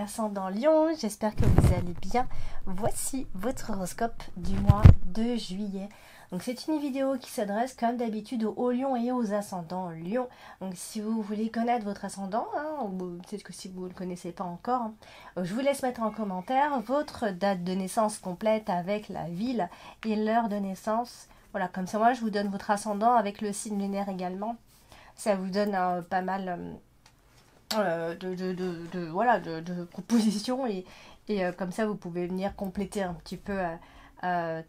ascendant Lion, j'espère que vous allez bien. Voici votre horoscope du mois de juillet. Donc c'est une vidéo qui s'adresse comme d'habitude aux lions et aux ascendants lions. Donc si vous voulez connaître votre ascendant, ou peut-être que si vous ne le connaissez pas encore, je vous laisse mettre en commentaire votre date de naissance complète avec la ville et l'heure de naissance. Voilà, comme ça moi je vous donne votre ascendant avec le signe lunaire également. Ça vous donne pas mal de propositions et comme ça vous pouvez venir compléter un petit peu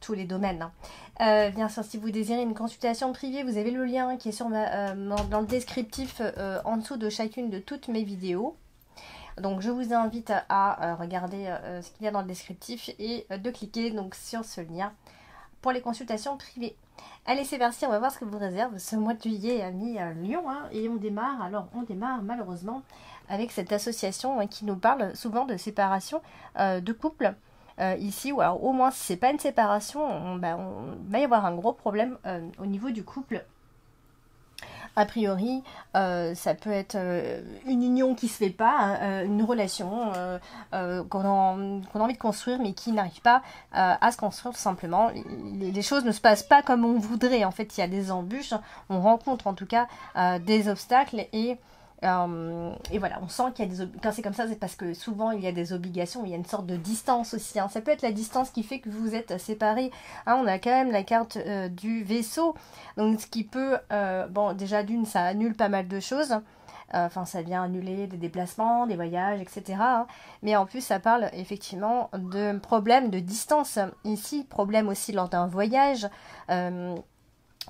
tous les domaines. Bien sûr, si vous désirez une consultation privée, vous avez le lien qui est sur dans le descriptif en dessous de chacune de toutes mes vidéos. Donc je vous invite à regarder ce qu'il y a dans le descriptif et de cliquer donc sur ce lien pour les consultations privées. Allez, c'est parti, on va voir ce que vous réserve ce mois de juillet, amis Lyon. Et on démarre malheureusement avec cette association qui nous parle souvent de séparation de couple. Ici, ou alors au moins si c'est pas une séparation, on va y avoir un gros problème au niveau du couple. A priori, ça peut être une union qui se fait pas, une relation qu'on a envie de construire mais qui n'arrive pas à se construire tout simplement. Les choses ne se passent pas comme on voudrait. En fait, il y a des embûches, on rencontre en tout cas des obstacles et voilà, on sent qu'il y a quand c'est comme ça, c'est parce que souvent il y a des obligations, il y a une sorte de distance aussi. Ça peut être la distance qui fait que vous êtes séparés. On a quand même la carte du vaisseau, donc ce qui peut, déjà d'une, ça annule pas mal de choses. Ça vient annuler des déplacements, des voyages, etc. Mais en plus, ça parle effectivement de problèmes de distance. Ici, problème aussi lors d'un voyage.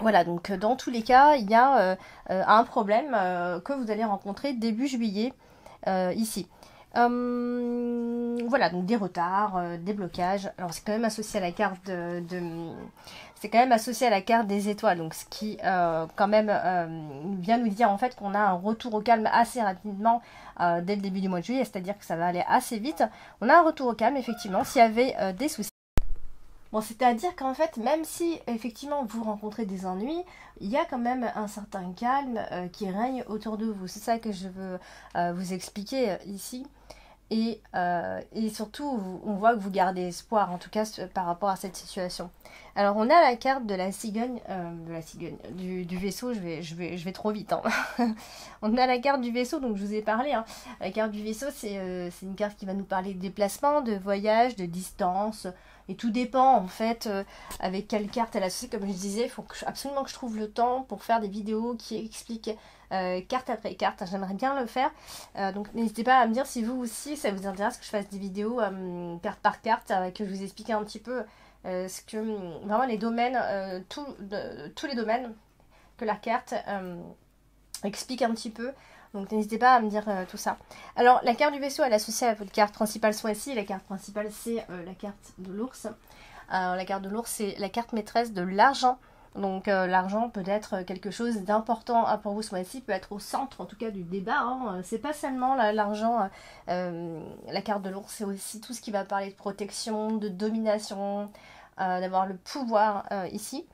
Voilà, donc dans tous les cas, il y a un problème que vous allez rencontrer début juillet ici. Voilà, donc des retards, des blocages. Alors c'est quand même associé à la carte c'est quand même associé à la carte des étoiles, donc ce qui quand même vient nous dire en fait qu'on a un retour au calme assez rapidement dès le début du mois de juillet, c'est-à-dire que ça va aller assez vite. On a un retour au calme effectivement s'il y avait des soucis. Bon, c'est-à-dire qu'en fait, même si effectivement vous rencontrez des ennuis, il y a quand même un certain calme qui règne autour de vous. C'est ça que je veux vous expliquer ici. Et surtout, on voit que vous gardez espoir, en tout cas par rapport à cette situation. Alors, on a la carte de la cigogne, du vaisseau, je vais trop vite. On a la carte du vaisseau, donc je vous ai parlé. La carte du vaisseau, c'est une carte qui va nous parler de déplacement, de voyage, de distance. Et tout dépend en fait avec quelle carte elle est associée. Comme je disais, il faut absolument que je trouve le temps pour faire des vidéos qui expliquent carte après carte. J'aimerais bien le faire. Donc n'hésitez pas à me dire si vous aussi ça vous intéresse que je fasse des vidéos carte par carte, que je vous explique un petit peu ce que vraiment les domaines, tous les domaines que la carte explique un petit peu. Donc n'hésitez pas à me dire tout ça. Alors la carte du vaisseau elle est associée à votre carte principale soit ici. La carte principale c'est la carte de l'ours. La carte de l'ours c'est la carte maîtresse de l'argent. Donc l'argent peut être quelque chose d'important pour vous ce mois-ci, peut être au centre en tout cas du débat. C'est pas seulement l'argent, la carte de l'ours, c'est aussi tout ce qui va parler de protection, de domination, d'avoir le pouvoir ici.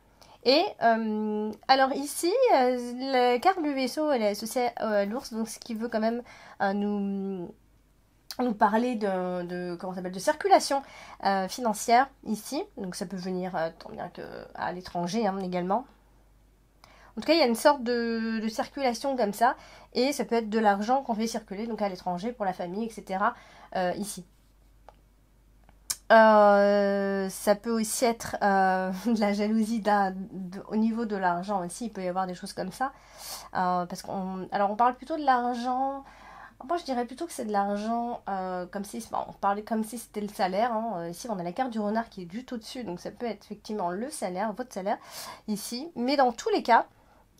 Et alors ici, la carte du vaisseau, elle est associée à l'ours, donc ce qui veut quand même nous parler comment ça s'appelle, de circulation financière ici. Donc ça peut venir tant bien qu'à l'étranger également. En tout cas, il y a une sorte de circulation comme ça, et ça peut être de l'argent qu'on fait circuler donc à l'étranger pour la famille, etc. Ici. Ça peut aussi être de la jalousie au niveau de l'argent aussi, il peut y avoir des choses comme ça. Parce on parle plutôt de l'argent, moi je dirais plutôt que c'est de l'argent comme si, on parlait comme si c'était le salaire. Ici on a la carte du renard qui est juste au-dessus, donc ça peut être effectivement le salaire, votre salaire ici. Mais dans tous les cas,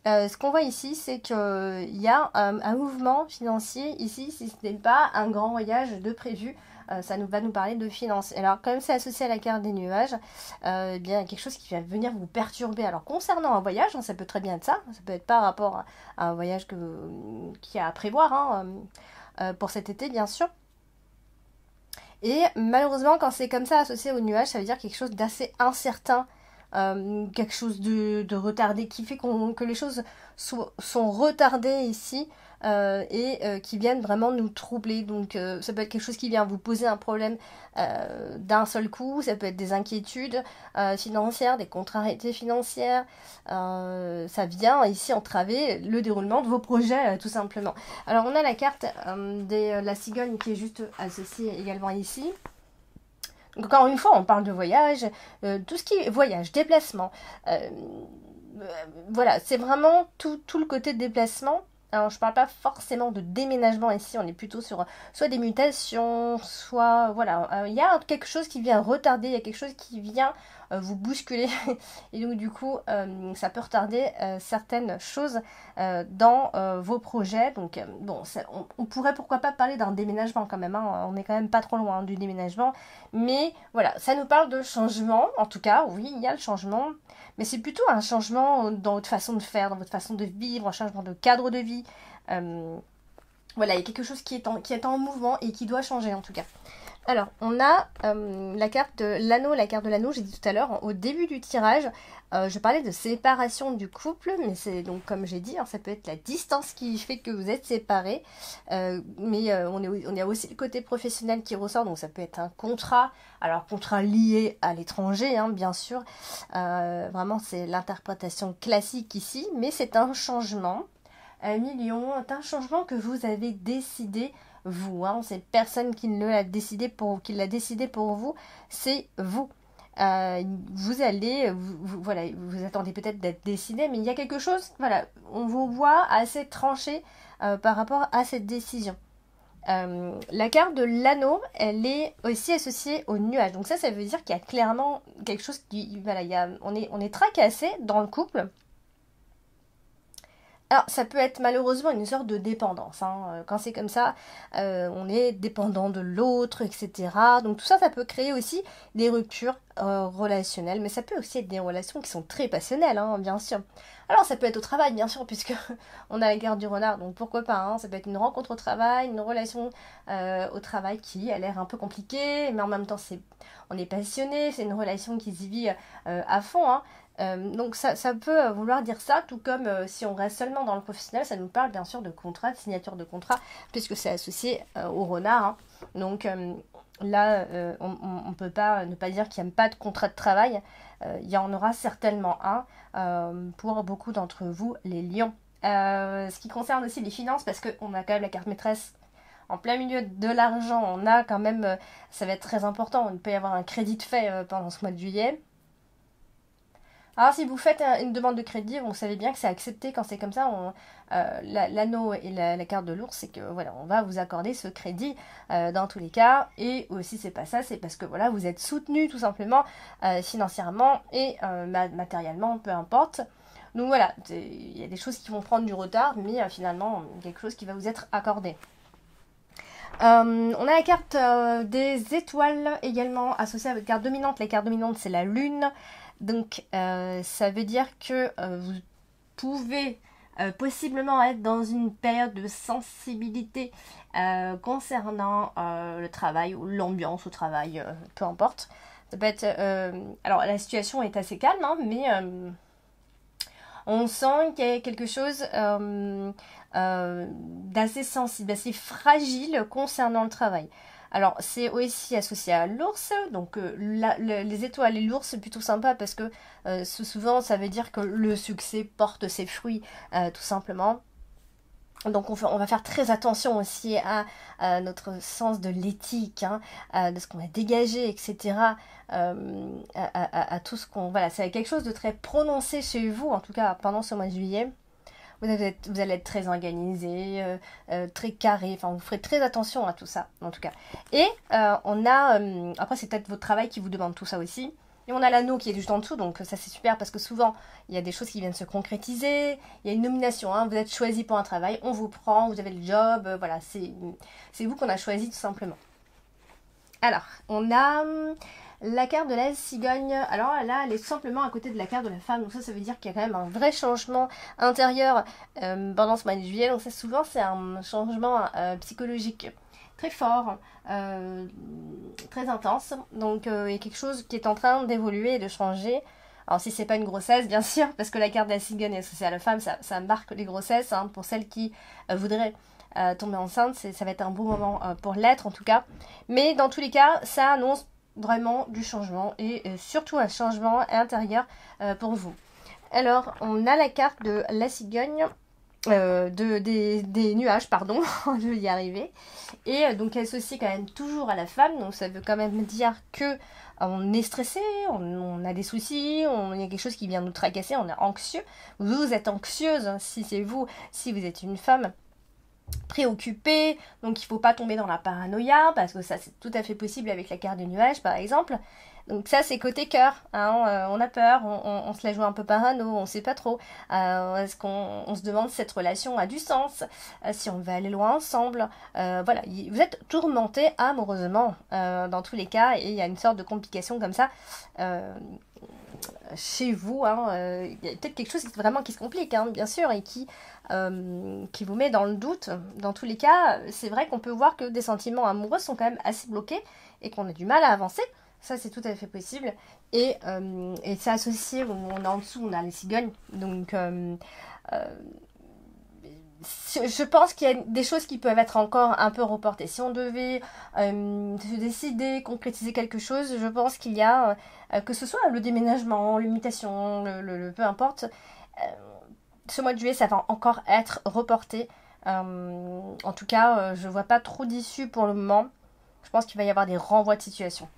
ce qu'on voit ici, c'est qu'il y a un mouvement financier ici, si ce n'est pas un grand voyage de prévu. Ça va nous parler de finances. Alors, comme c'est associé à la carte des nuages, bien, il y a quelque chose qui va venir vous perturber. Alors, concernant un voyage, ça peut très bien être ça. Ça peut être par rapport à un voyage qu'il y a à prévoir pour cet été, bien sûr. Et malheureusement, quand c'est comme ça associé aux nuages, ça veut dire quelque chose d'assez incertain quelque chose de retardé, qui fait que les choses sont retardées ici, qui viennent vraiment nous troubler. Donc ça peut être quelque chose qui vient vous poser un problème d'un seul coup, ça peut être des inquiétudes financières, des contrariétés financières, ça vient ici entraver le déroulement de vos projets tout simplement. Alors on a la carte de la cigogne qui est juste associée également ici. Donc, encore une fois, on parle de voyage, tout ce qui est voyage, déplacement. Voilà, c'est vraiment tout le côté de déplacement. Alors, je ne parle pas forcément de déménagement ici, on est plutôt sur soit des mutations, soit, voilà, il y a quelque chose qui vient retarder, il y a quelque chose qui vient vous bousculer, et donc du coup, ça peut retarder certaines choses dans vos projets. Donc, bon, on pourrait pourquoi pas parler d'un déménagement quand même, hein, on n'est quand même pas trop loin du déménagement, mais voilà, ça nous parle de changement, en tout cas, oui, il y a le changement, mais c'est plutôt un changement dans votre façon de faire, dans votre façon de vivre, un changement de cadre de vie. Voilà, il y a quelque chose qui est en mouvement et qui doit changer en tout cas. Alors, on a la carte de l'anneau, j'ai dit tout à l'heure, au début du tirage, je parlais de séparation du couple, mais c'est donc, comme j'ai dit, hein, ça peut être la distance qui fait que vous êtes séparés, mais on a aussi le côté professionnel qui ressort, donc ça peut être un contrat, alors contrat lié à l'étranger, hein, bien sûr, vraiment c'est l'interprétation classique ici, mais c'est un changement, million, un changement que vous avez décidé vous, hein, c'est personne qui l'a décidé pour vous, c'est vous. Vous allez, voilà, vous attendez peut-être d'être décidé, mais il y a quelque chose, voilà, on vous voit assez tranché par rapport à cette décision. La carte de l'anneau, elle est aussi associée au nuage. Donc ça veut dire qu'il y a clairement quelque chose qui, voilà, on est tracassé dans le couple. Alors, ça peut être malheureusement une sorte de dépendance. Hein. Quand c'est comme ça, on est dépendant de l'autre, etc. Donc tout ça, ça peut créer aussi des ruptures relationnelles. Mais ça peut aussi être des relations qui sont très passionnelles, hein, bien sûr. Alors, ça peut être au travail, bien sûr, puisque on a la carte du renard. Donc pourquoi pas, hein. Ça peut être une rencontre au travail, une relation au travail qui a l'air un peu compliquée. Mais en même temps, on est passionné. C'est une relation qui se vit à fond, hein. Donc ça peut vouloir dire ça, tout comme si on reste seulement dans le professionnel, ça nous parle bien sûr de contrat, de signature de contrat, puisque c'est associé au renard. Hein. Donc là, on ne peut pas ne pas dire qu'il n'y a pas de contrat de travail. Il y en aura certainement un pour beaucoup d'entre vous, les lions. Ce qui concerne aussi les finances, parce qu'on a quand même la carte maîtresse en plein milieu de l'argent, on a quand même, ça va être très important, il peut y avoir un crédit de fait pendant ce mois de juillet. Alors si vous faites une demande de crédit, vous savez bien que c'est accepté quand c'est comme ça. L'anneau et la carte de l'ours, c'est que voilà, on va vous accorder ce crédit dans tous les cas. Et aussi c'est pas ça, c'est parce que voilà, vous êtes soutenu tout simplement financièrement et matériellement, peu importe. Donc voilà, il y a des choses qui vont prendre du retard, mais finalement quelque chose qui va vous être accordé. On a la carte des étoiles également associée avec la carte dominante. La carte dominante, c'est la lune. Donc, ça veut dire que vous pouvez possiblement être dans une période de sensibilité concernant le travail ou l'ambiance au travail, peu importe. Ça peut être... alors, la situation est assez calme, hein, mais on sent qu'il y a quelque chose d'assez sensible, d'assez fragile concernant le travail. Alors, c'est aussi associé à l'ours, donc les étoiles et l'ours, c'est plutôt sympa parce que souvent, ça veut dire que le succès porte ses fruits, tout simplement. Donc, on va faire très attention aussi à notre sens de l'éthique, hein, de ce qu'on a dégagé, etc. À tout ce qu'on... Voilà, c'est quelque chose de très prononcé chez vous, en tout cas pendant ce mois de juillet. Vous allez être très organisé, très carré, enfin vous ferez très attention à tout ça en tout cas. Et on a, après c'est peut-être votre travail qui vous demande tout ça aussi. Et on a l'anneau qui est juste en dessous, donc ça c'est super parce que souvent il y a des choses qui viennent se concrétiser, il y a une nomination, hein, vous êtes choisi pour un travail, on vous prend, vous avez le job, voilà, c'est vous qu'on a choisi tout simplement. Alors, on a... la carte de la cigogne, alors là, elle est tout simplement à côté de la carte de la femme. Donc ça veut dire qu'il y a quand même un vrai changement intérieur pendant ce mois de juillet. Donc ça, souvent, c'est un changement psychologique très fort, très intense. Donc il y a quelque chose qui est en train d'évoluer et de changer. Alors si c'est pas une grossesse, bien sûr, parce que la carte de la cigogne est associée à la femme, ça marque les grossesses, hein, pour celles qui voudraient tomber enceinte, ça va être un bon moment pour l'être en tout cas. Mais dans tous les cas, ça annonce vraiment du changement et surtout un changement intérieur pour vous. Alors, on a la carte de la cigogne, des nuages, pardon, je vais y arriver. Et donc, elle s'associe quand même toujours à la femme, donc ça veut quand même dire que on est stressé, on a des soucis, il y a quelque chose qui vient nous tracasser, on est anxieux. Vous êtes anxieuse, hein, si c'est vous, si vous êtes une femme préoccupée, donc il ne faut pas tomber dans la paranoïa, parce que ça c'est tout à fait possible avec la carte du nuage par exemple. Donc ça c'est côté cœur, hein, on a peur, on se la joue un peu parano, on ne sait pas trop, est-ce qu'on se demande si cette relation a du sens, si on va aller loin ensemble, voilà, vous êtes tourmenté amoureusement dans tous les cas, et il y a une sorte de complication comme ça chez vous, hein, il y a peut-être quelque chose vraiment qui se complique, hein, bien sûr, et qui vous met dans le doute. Dans tous les cas, c'est vrai qu'on peut voir que des sentiments amoureux sont quand même assez bloqués et qu'on a du mal à avancer. Ça, c'est tout à fait possible. Et c'est associé, on a en dessous, on a les cigognes. Donc, je pense qu'il y a des choses qui peuvent être encore un peu reportées. Si on devait se décider, concrétiser quelque chose, je pense qu'il y a, que ce soit le déménagement, les mutations, peu importe, ce mois de juillet, ça va encore être reporté. En tout cas, je vois pas trop d'issue pour le moment. Je pense qu'il va y avoir des renvois de situation.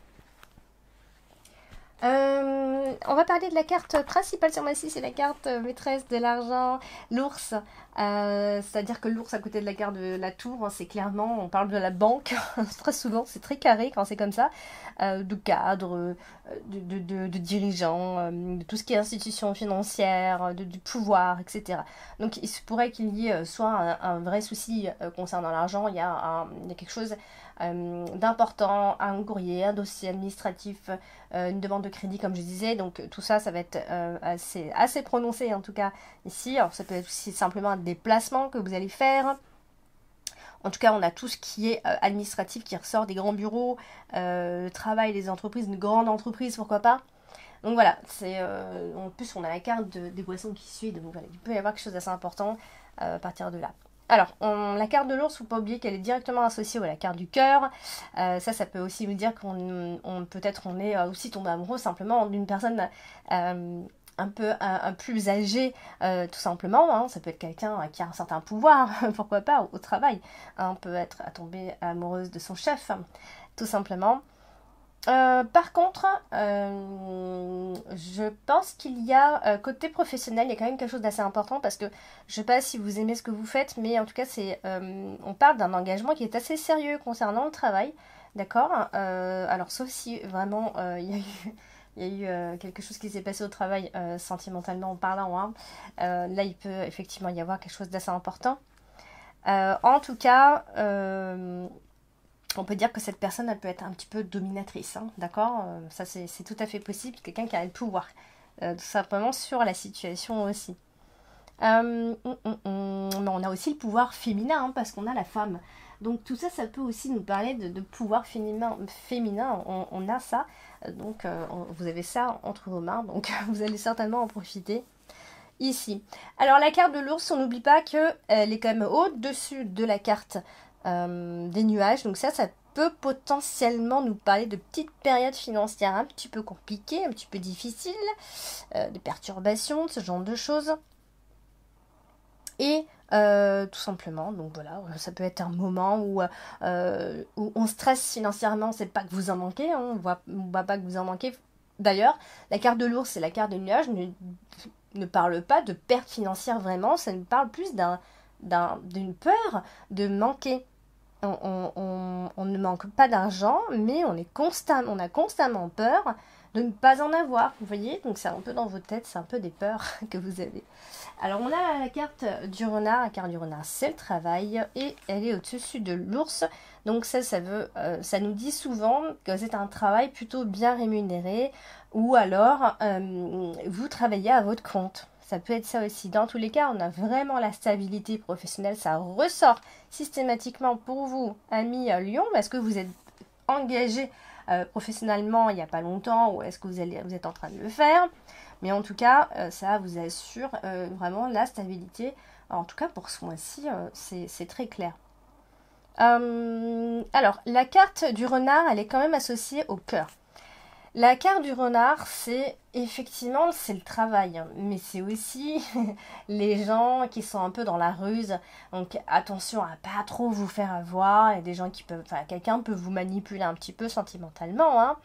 On va parler de la carte principale sur ma scie, c'est la carte maîtresse de l'argent, l'ours. C'est-à-dire que l'ours à côté de la carte de la tour, hein, c'est clairement, on parle de la banque, très souvent, c'est très carré quand c'est comme ça, de cadre, de dirigeants, de tout ce qui est institution financière, du pouvoir, etc. Donc il se pourrait qu'il y ait soit un vrai souci concernant l'argent, il y a quelque chose d'important, un courrier, un dossier administratif, une demande de crédit comme je disais, donc tout ça, ça va être assez prononcé en tout cas ici. Alors ça peut être aussi simplement un déplacement que vous allez faire. En tout cas, on a tout ce qui est administratif qui ressort des grands bureaux, le travail des entreprises, une grande entreprise, pourquoi pas. Donc voilà, en plus on a la carte des boissons qui suit, donc voilà, il peut y avoir quelque chose d'assez important à partir de là. Alors, la carte de l'ours, il ne faut pas oublier qu'elle est directement associée à la carte du cœur. Ça peut aussi nous dire peut-être on est aussi tombé amoureux simplement d'une personne un peu plus âgée, tout simplement. Hein. Ça peut être quelqu'un qui a un certain pouvoir, pourquoi pas, au travail. On peut être tombé amoureuse de son chef, tout simplement. Par contre, je pense qu'il y a côté professionnel, il y a quand même quelque chose d'assez important parce que je sais pas si vous aimez ce que vous faites, mais en tout cas, on parle d'un engagement qui est assez sérieux concernant le travail, d'accord. Alors, sauf si vraiment il y a eu quelque chose qui s'est passé au travail sentimentalement parlant, hein. Là, il peut effectivement y avoir quelque chose d'assez important. En tout cas, on peut dire que cette personne, elle peut être un petit peu dominatrice, hein, d'accord. Ça, c'est tout à fait possible. Quelqu'un qui a le pouvoir, tout simplement sur la situation aussi. Mais on a aussi le pouvoir féminin, hein, parce qu'on a la femme. Donc tout ça, ça peut aussi nous parler de pouvoir féminin. On a ça. Donc vous avez ça entre vos mains. Donc vous allez certainement en profiter ici. Alors la carte de l'ours, on n'oublie pas qu'elle est quand même au-dessus de la carte des nuages, donc ça peut potentiellement nous parler de petites périodes financières un petit peu compliquées, un petit peu difficiles, des perturbations, ce genre de choses. Et tout simplement, donc voilà, ça peut être un moment où on stresse financièrement, c'est pas que vous en manquez, hein, on voit pas que vous en manquez. D'ailleurs, la carte de l'ours et la carte de nuage ne parle pas de perte financière vraiment, ça nous parle plus d'une peur de manquer. On ne manque pas d'argent, mais on a constamment peur de ne pas en avoir, vous voyez. Donc c'est un peu dans vos têtes, c'est un peu des peurs que vous avez. Alors on a la carte du renard. La carte du renard, c'est le travail et elle est au-dessus de l'ours. Donc ça nous dit souvent que c'est un travail plutôt bien rémunéré, ou alors vous travaillez à votre compte. Ça peut être ça aussi. Dans tous les cas, on a vraiment la stabilité professionnelle. Ça ressort systématiquement pour vous, amis Lion. Est-ce que vous êtes engagé professionnellement il n'y a pas longtemps, ou est-ce que vous êtes en train de le faire? Mais en tout cas, ça vous assure vraiment la stabilité. En tout cas, pour ce mois-ci, c'est très clair. Alors, la carte du renard, elle est quand même associée au cœur. La carte du renard, c'est effectivement, c'est le travail, hein, mais c'est aussi les gens qui sont un peu dans la ruse. Donc attention à pas trop vous faire avoir. Il y a des gens qui peuvent, enfin, quelqu'un peut vous manipuler un petit peu sentimentalement, hein.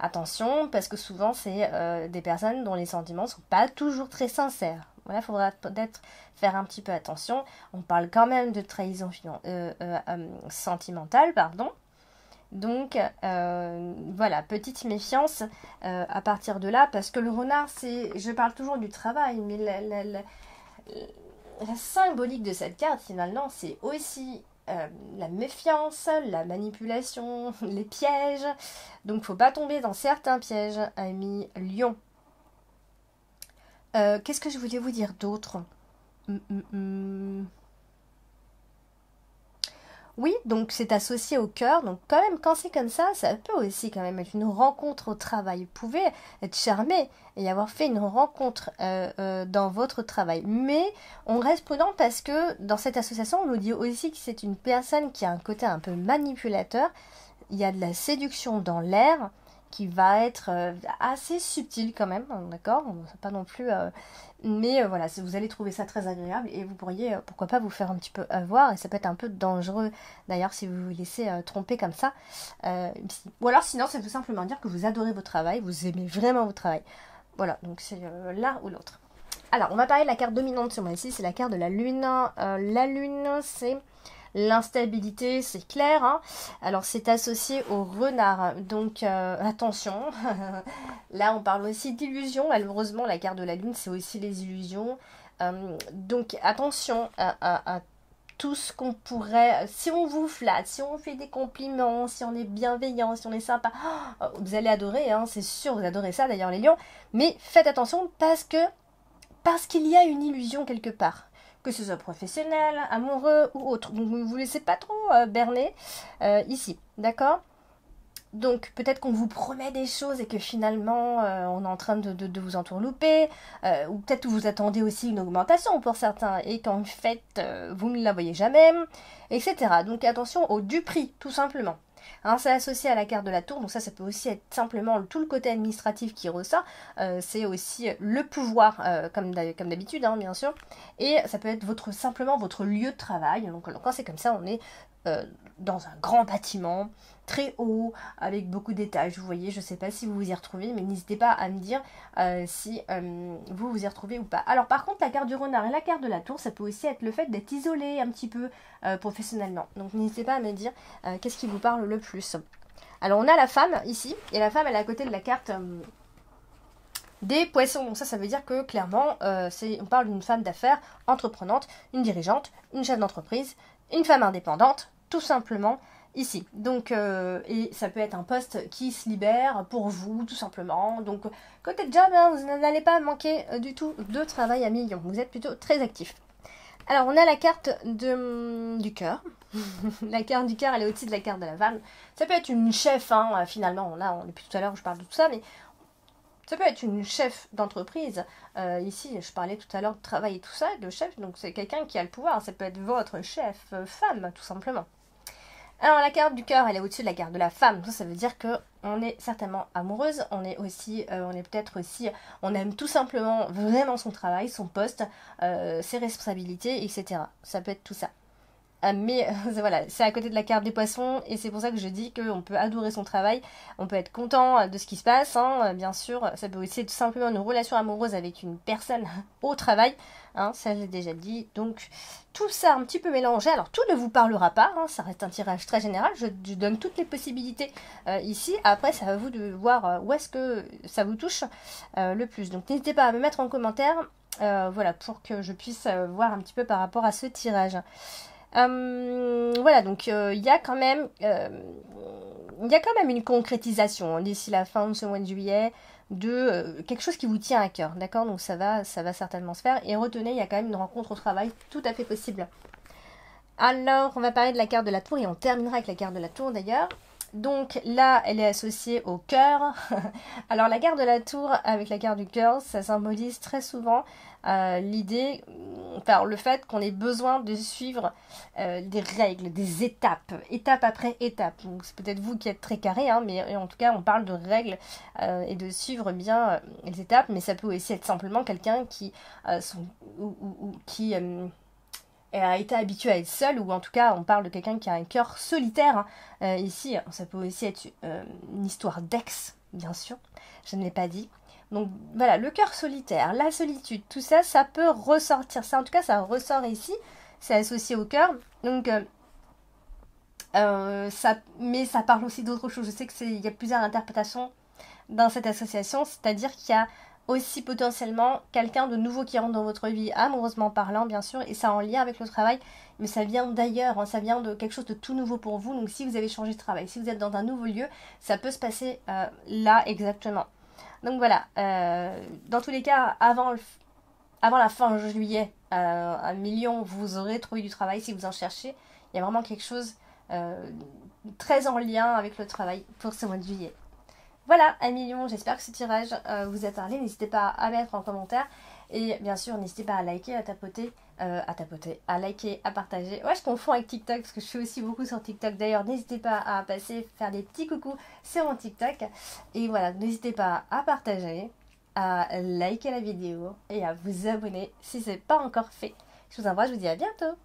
Attention, parce que souvent c'est des personnes dont les sentiments sont pas toujours très sincères. Voilà, il faudra peut-être faire un petit peu attention. On parle quand même de trahison sentimentale, pardon. Donc voilà, petite méfiance à partir de là, parce que le renard, c'est, je parle toujours du travail, mais la symbolique de cette carte, finalement, c'est aussi la méfiance, la manipulation, les pièges. Donc faut pas tomber dans certains pièges, amis lion. Qu'est-ce que je voulais vous dire d'autre? Oui, donc c'est associé au cœur, donc quand même quand c'est comme ça peut aussi quand même être une rencontre au travail. Vous pouvez être charmé et avoir fait une rencontre dans votre travail. Mais on reste prudent parce que dans cette association, on nous dit aussi que c'est une personne qui a un côté un peu manipulateur. Il y a de la séduction dans l'air qui va être assez subtile quand même, d'accord? C'est pas non plus... mais voilà, vous allez trouver ça très agréable et vous pourriez, pourquoi pas, vous faire un petit peu avoir. Et ça peut être un peu dangereux, d'ailleurs, si vous vous laissez tromper comme ça. Ou alors, sinon, ça veut simplement dire que vous adorez votre travail, vous aimez vraiment votre travail. Voilà, donc c'est l'un ou l'autre. Alors, on va parler de la carte dominante sur moi ici, c'est la carte de la lune. La lune, c'est... l'instabilité, c'est clair, hein. Alors c'est associé au renard, donc attention. Là on parle aussi d'illusions, malheureusement la carte de la lune c'est aussi les illusions. Donc attention à tout ce qu'on pourrait, si on vous flatte, si on fait des compliments, si on est bienveillant, si on est sympa, vous allez adorer, hein, c'est sûr, vous adorez ça d'ailleurs les lions, mais faites attention parce qu'il y a une illusion quelque part, que ce soit professionnel, amoureux ou autre. Donc ne vous laissez pas trop berner ici, d'accord? Donc peut-être qu'on vous promet des choses et que finalement on est en train de vous entourlouper, ou peut-être que vous attendez aussi une augmentation pour certains et qu'en fait vous ne la voyez jamais, etc. Donc attention au duperie, tout simplement. Hein, c'est associé à la carte de la tour, donc ça peut aussi être simplement tout le côté administratif qui ressort. C'est aussi le pouvoir, comme d'habitude, hein, bien sûr. Et ça peut être simplement votre lieu de travail. Donc quand c'est comme ça, on est dans un grand bâtiment, très haut, avec beaucoup d'étages. Vous voyez, je ne sais pas si vous vous y retrouvez, mais n'hésitez pas à me dire si vous vous y retrouvez ou pas. Alors par contre, la carte du renard et la carte de la tour, ça peut aussi être le fait d'être isolé un petit peu professionnellement. Donc n'hésitez pas à me dire qu'est-ce qui vous parle le plus. Alors on a la femme ici, et la femme elle est à côté de la carte des poissons. Donc ça veut dire que clairement, on parle d'une femme d'affaires entreprenante, une dirigeante, une chef d'entreprise, une femme indépendante, tout simplement ici. Donc, et ça peut être un poste qui se libère pour vous, tout simplement. Donc, côté job, hein, vous n'allez pas manquer du tout de travail à millions. Vous êtes plutôt très actif. Alors, on a la carte du cœur. La carte du cœur, elle est au-dessus de la carte de la femme. Ça peut être une chef, hein, finalement. Là, depuis tout à l'heure, je parle de tout ça, mais ça peut être une chef d'entreprise. Ici, je parlais tout à l'heure de travail et tout ça, de chef. Donc, c'est quelqu'un qui a le pouvoir. Ça peut être votre chef, femme, tout simplement. Alors la carte du cœur, elle est au-dessus de la carte de la femme. Ça veut dire que on est certainement amoureuse. On est peut-être aussi, on aime tout simplement vraiment son travail, son poste, ses responsabilités, etc. Ça peut être tout ça. Mais voilà, c'est à côté de la carte des poissons et c'est pour ça que je dis qu'on peut adorer son travail, on peut être content de ce qui se passe, hein, bien sûr. Ça peut aussi être tout simplement une relation amoureuse avec une personne au travail, hein, ça j'ai déjà dit. Donc tout ça un petit peu mélangé, alors tout ne vous parlera pas, hein, ça reste un tirage très général, je donne toutes les possibilités ici. Après c'est à vous de voir où est-ce que ça vous touche le plus. Donc n'hésitez pas à me mettre en commentaire, voilà, pour que je puisse voir un petit peu par rapport à ce tirage. Voilà, donc il y a quand même une concrétisation d'ici la fin de ce mois de juillet de quelque chose qui vous tient à cœur, d'accord? Donc ça va certainement se faire. Et retenez, il y a quand même une rencontre au travail tout à fait possible. Alors, on va parler de la carte de la tour et on terminera avec la carte de la tour d'ailleurs. Donc là, elle est associée au cœur. Alors la carte de la tour avec la carte du cœur, ça symbolise très souvent l'idée, enfin le fait qu'on ait besoin de suivre des règles, des étapes, étape après étape. Donc c'est peut-être vous qui êtes très carré, hein, mais en tout cas on parle de règles et de suivre bien les étapes, mais ça peut aussi être simplement quelqu'un qui, qui a été habitué à être seul, ou en tout cas on parle de quelqu'un qui a un cœur solitaire. Hein. Ici, ça peut aussi être une histoire d'ex, bien sûr, je ne l'ai pas dit. Donc voilà, le cœur solitaire, la solitude, tout ça, ça peut ressortir. Ça, en tout cas, ça ressort ici, c'est associé au cœur. Donc, mais ça parle aussi d'autres choses. Je sais qu'il y a plusieurs interprétations dans cette association, c'est-à-dire qu'il y a aussi potentiellement quelqu'un de nouveau qui rentre dans votre vie, amoureusement parlant, bien sûr, et ça en lien avec le travail, mais ça vient d'ailleurs, hein, ça vient de quelque chose de tout nouveau pour vous. Donc si vous avez changé de travail, si vous êtes dans un nouveau lieu, ça peut se passer là exactement. Donc voilà, dans tous les cas, avant la fin juillet, 1 million, vous aurez trouvé du travail si vous en cherchez. Il y a vraiment quelque chose très en lien avec le travail pour ce mois de juillet. Voilà, 1 million, j'espère que ce tirage vous a parlé. N'hésitez pas à mettre en commentaire. Et bien sûr, n'hésitez pas à liker, à liker, à partager. Ouais, je confonds avec TikTok parce que je suis aussi beaucoup sur TikTok. D'ailleurs, n'hésitez pas à passer, faire des petits coucous sur mon TikTok. Et voilà, n'hésitez pas à partager, à liker la vidéo et à vous abonner si ce n'est pas encore fait. Je vous embrasse, je vous dis à bientôt.